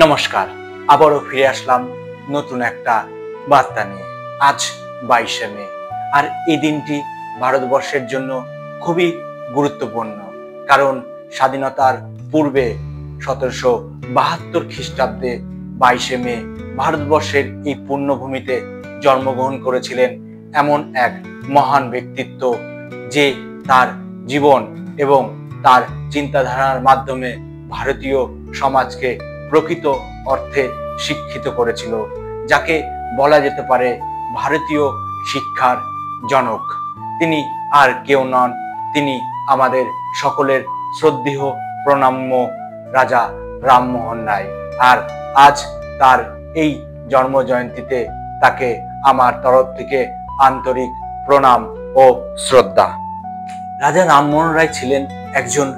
নমস্কার, আবারও ফিরে আসলাম নতুন একটা বার্তা নিয়ে। আজ 22শে মে, আর এই দিনটি ভারতবর্ষের জন্য খুবই গুরুত্বপূর্ণ। কারণ স্বাধীনতার পূর্বে 1772 খ্রিস্টাব্দে 22শে মে ভারতবর্ষের এই পুণ্যভূমিতে জন্মগ্রহণ করেছিলেন এমন এক মহান ব্যক্তিত্ব, যে তার জীবন এবং তার চিন্তাধারার মাধ্যমে ভারতীয় সমাজকে প্রকৃত অর্থে শিক্ষিত করেছিল, যাকে বলা যেতে পারে ভারতীয় শিক্ষার জনক। তিনি আর কেউ নন, তিনি আমাদের সকলের শ্রদ্ধেয় প্রণাম্য রাজা রামমোহন রায়। আর আজ তার এই জন্ম জয়ন্তীতে তাকে আমার তরফ থেকে আন্তরিক প্রণাম ও শ্রদ্ধা। রাজা রামমোহন রায় ছিলেন একজন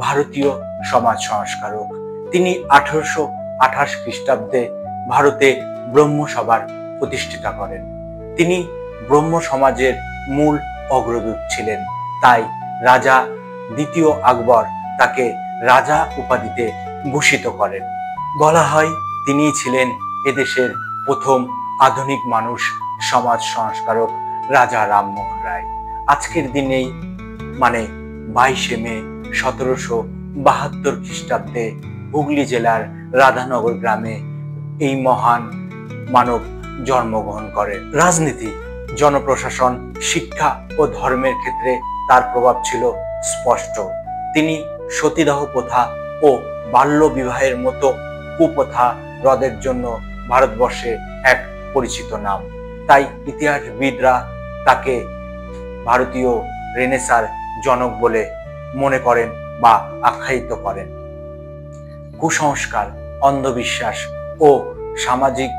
ভারতীয় সমাজ সংস্কারক। তিনি 1828 খ্রিস্টাব্দে ভারতে ব্রহ্ম সভার প্রতিষ্ঠাতা করেন। তিনি ব্রহ্ম সমাজের মূল অগ্রদূত ছিলেন। তাই রাজা দ্বিতীয় আকবর তাকে রাজা উপাধিতে ভূষিত করেন। বলা হয় তিনিই ছিলেন এদেশের প্রথম আধুনিক মানুষ, সমাজ সংস্কারক রাজা রামমোহন রায়। আজকের দিনেই মানে 22শে মে 1772 খ্রিস্টাব্দে হুগলি জেলার রাধানগর গ্রামে এই মহান মানব জন্মগ্রহণ করেন। রাজনীতি, জনপ্রশাসন, শিক্ষা ও ধর্মের ক্ষেত্রে তার প্রভাব ছিল স্পষ্ট। তিনি সতীদাহ প্রথা ও বাল্য বিবাহের মতো কুপ্রথা রদের জন্য ভারতবর্ষে এক পরিচিত নাম। তাই ইতিহাসবিদরা তাকে ভারতীয় রেনেসাঁর জনক বলে মনে করেন বা আখ্যায়িত করেন। কুসংস্কার, অন্ধবিশ্বাস ও সামাজিক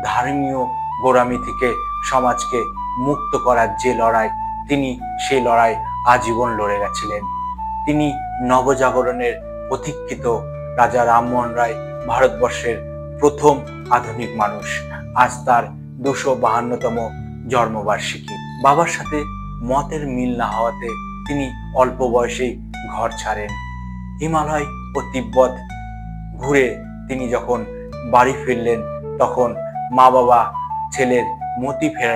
ধর্মীয় গোড়ামি থেকে সমাজকে মুক্ত করার যে লড়াই, তিনি সেই লড়াই আজীবন লড়ে গেছিলেন। তিনি নবজাগরণের প্রতীক্ষিত রাজা রামমোহন রায় ভারতবর্ষের প্রথম আধুনিক মানুষ। আজ তার 252তম জন্মবার্ষিকী। বাবার সাথে মতের মিল না হওয়াতে তিনি অল্প বয়সেই ঘর ছাড়েন। হিমালয় ও তিব্বত ঘুরে তিনি যখন বাড়ি ফিরলেন, তখন মা বাবা ছেলের মতি ফেরার